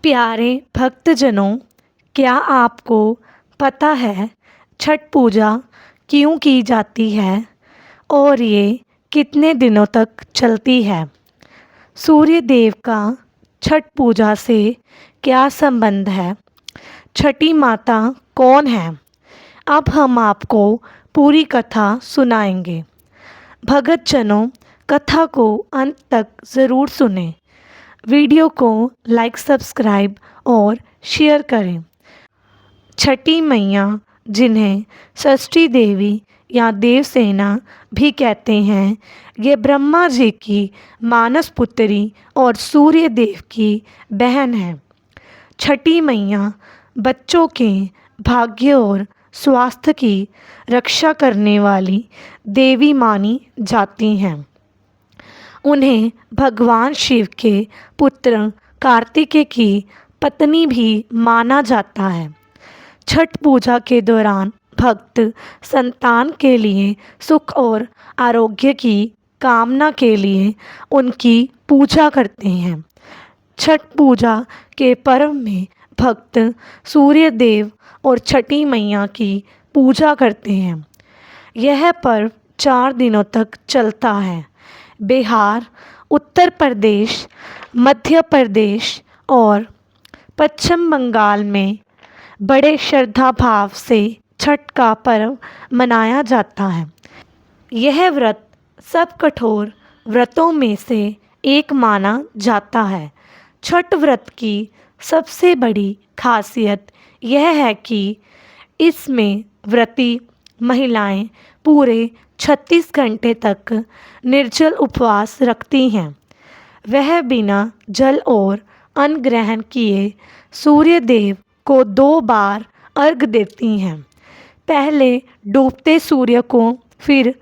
प्यारे भक्तजनों, क्या आपको पता है छठ पूजा क्यों की जाती है और ये कितने दिनों तक चलती है? सूर्य देव का छठ पूजा से क्या संबंध है? छठी माता कौन है? अब हम आपको पूरी कथा सुनाएंगे। भक्तजनों, कथा को अंत तक ज़रूर सुनें। वीडियो को लाइक, सब्सक्राइब और शेयर करें। छठी मैया, जिन्हें षष्ठी देवी या देवसेना भी कहते हैं, ये ब्रह्मा जी की मानस पुत्री और सूर्य देव की बहन है। छठी मैया बच्चों के भाग्य और स्वास्थ्य की रक्षा करने वाली देवी मानी जाती हैं। उन्हें भगवान शिव के पुत्र कार्तिकेय की पत्नी भी माना जाता है। छठ पूजा के दौरान भक्त संतान के लिए सुख और आरोग्य की कामना के लिए उनकी पूजा करते हैं। छठ पूजा के पर्व में भक्त सूर्य देव और छठी मैया की पूजा करते हैं। यह पर्व 4 दिनों तक चलता है। बिहार, उत्तर प्रदेश, मध्य प्रदेश और पश्चिम बंगाल में बड़े श्रद्धा भाव से छठ का पर्व मनाया जाता है। यह व्रत सब कठोर व्रतों में से एक माना जाता है। छठ व्रत की सबसे बड़ी खासियत यह है कि इसमें व्रती महिलाएं पूरे 36 घंटे तक निर्जल उपवास रखती हैं। वह बिना जल और अन्न ग्रहण किए सूर्य देव को 2 बार अर्घ देती हैं। पहले डूबते सूर्य को, फिर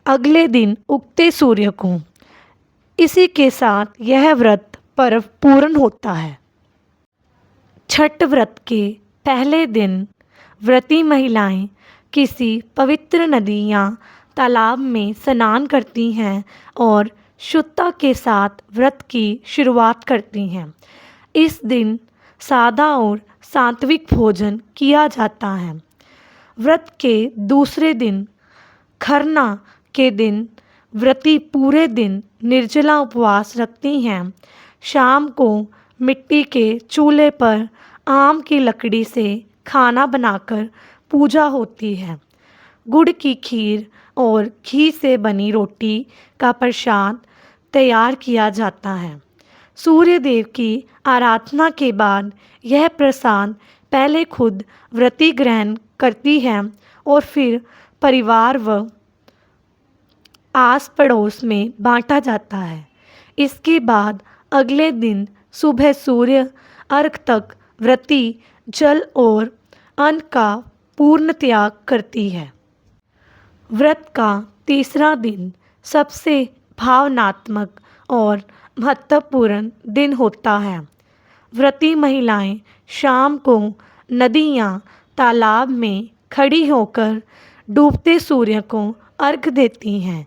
अगले दिन उगते सूर्य को। इसी के साथ यह व्रत पर्व पूर्ण होता है। छठ व्रत के पहले दिन व्रती महिलाएं किसी पवित्र नदी या तालाब में स्नान करती हैं और शुद्धता के साथ व्रत की शुरुआत करती हैं। इस दिन सादा और सात्विक भोजन किया जाता है। व्रत के दूसरे दिन, खरना के दिन, व्रती पूरे दिन निर्जला उपवास रखती हैं। शाम को मिट्टी के चूल्हे पर आम की लकड़ी से खाना बनाकर पूजा होती है। गुड़ की खीर और घी से बनी रोटी का प्रसाद तैयार किया जाता है। सूर्य देव की आराधना के बाद यह प्रसाद पहले खुद व्रती ग्रहण करती है और फिर परिवार व आस पड़ोस में बांटा जाता है। इसके बाद अगले दिन सुबह सूर्य अर्घ तक व्रती जल और अन्न का पूर्ण त्याग करती है। व्रत का तीसरा दिन सबसे भावनात्मक और महत्वपूर्ण दिन होता है। व्रती महिलाएं शाम को नदी या तालाब में खड़ी होकर डूबते सूर्य को अर्घ देती हैं।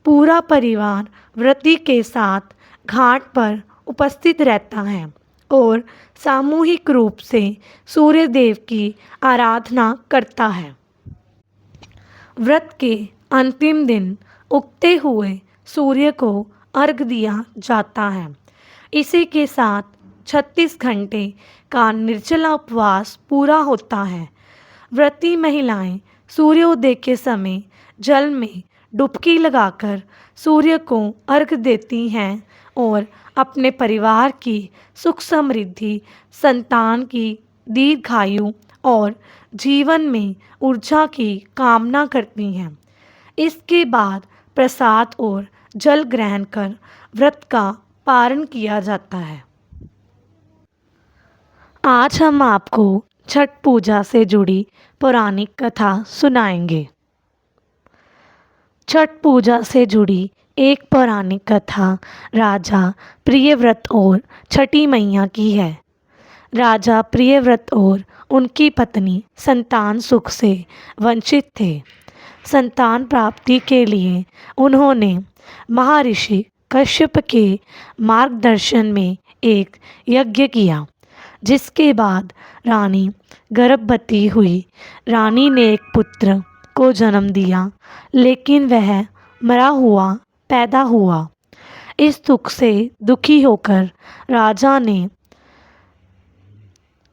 पूरा परिवार व्रती के साथ घाट पर उपस्थित रहता है और सामूहिक रूप से सूर्य देव की आराधना करता है। व्रत के अंतिम दिन उगते हुए सूर्य को अर्घ दिया जाता है। इसी के साथ 36 घंटे का निर्जला उपवास पूरा होता है। व्रती महिलाएं सूर्योदय के समय जल में डुबकी लगाकर सूर्य को अर्घ देती हैं और अपने परिवार की सुख समृद्धि, संतान की दीर्घायु और जीवन में ऊर्जा की कामना करती हैं। इसके बाद प्रसाद और जल ग्रहण कर व्रत का पारण किया जाता है। आज हम आपको छठ पूजा से जुड़ी पौराणिक कथा सुनाएंगे। छठ पूजा से जुड़ी एक पौराणिक कथा राजा प्रियव्रत और छठी मैया की है। राजा प्रियव्रत और उनकी पत्नी संतान सुख से वंचित थे। संतान प्राप्ति के लिए उन्होंने महर्षि कश्यप के मार्गदर्शन में एक यज्ञ किया। जिसके बाद रानी गर्भवती हुई। रानी ने एक पुत्र को जन्म दिया, लेकिन वह मरा हुआ पैदा हुआ। इस दुख से दुखी होकर राजा ने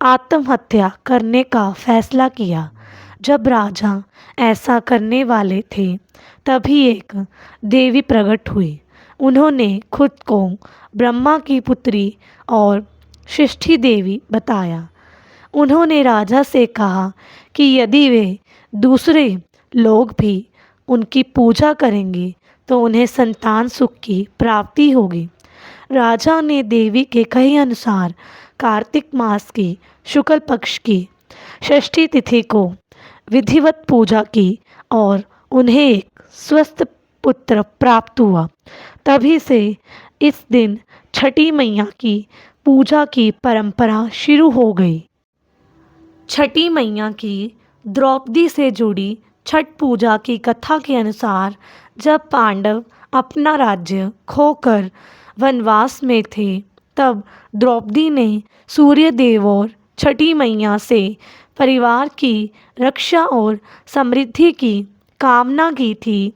आत्महत्या करने का फैसला किया। जब राजा ऐसा करने वाले थे, तभी एक देवी प्रकट हुई। उन्होंने खुद को ब्रह्मा की पुत्री और सृष्टि देवी बताया। उन्होंने राजा से कहा कि यदि वे दूसरे लोग भी उनकी पूजा करेंगे तो उन्हें संतान सुख की प्राप्ति होगी। राजा ने देवी के कहे अनुसार कार्तिक मास की शुक्ल पक्ष की षष्ठी तिथि को विधिवत पूजा की और उन्हें एक स्वस्थ पुत्र प्राप्त हुआ। तभी से इस दिन छठी मैया की पूजा की परंपरा शुरू हो गई। छठी मैया की द्रौपदी से जुड़ी छठ पूजा की कथा के अनुसार, जब पांडव अपना राज्य खोकर वनवास में थे, तब द्रौपदी ने सूर्य देव और छठी मैया से परिवार की रक्षा और समृद्धि की कामना की थी।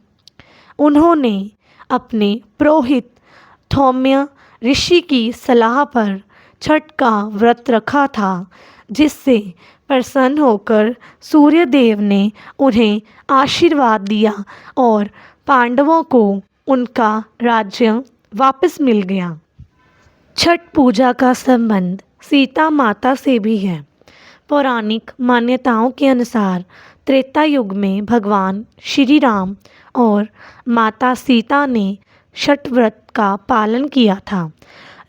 उन्होंने अपने पुरोहित धौम्य ऋषि की सलाह पर छठ का व्रत रखा था, जिससे प्रसन्न होकर सूर्यदेव ने उन्हें आशीर्वाद दिया और पांडवों को उनका राज्य वापस मिल गया। छठ पूजा का संबंध सीता माता से भी है। पौराणिक मान्यताओं के अनुसार त्रेता युग में भगवान श्री राम और माता सीता ने छठ व्रत का पालन किया था।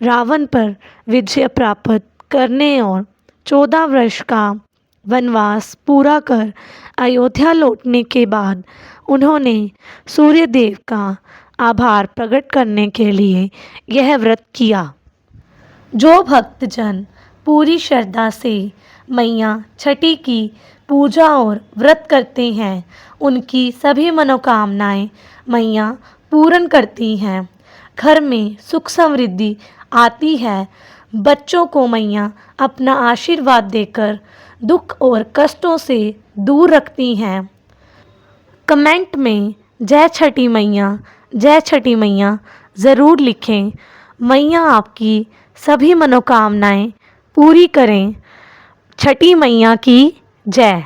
रावण पर विजय प्राप्त करने और 14 वर्ष का वनवास पूरा कर अयोध्या लौटने के बाद उन्होंने सूर्यदेव का आभार प्रकट करने के लिए यह व्रत किया। जो भक्तजन पूरी श्रद्धा से मैया छठी की पूजा और व्रत करते हैं, उनकी सभी मनोकामनाएं मैया पूर्ण करती हैं। घर में सुख समृद्धि आती है। बच्चों को मैया अपना आशीर्वाद देकर दुख और कष्टों से दूर रखती हैं। कमेंट में जय छठी मैया ज़रूर लिखें। मैया आपकी सभी मनोकामनाएं पूरी करें। छठी मैया की जय।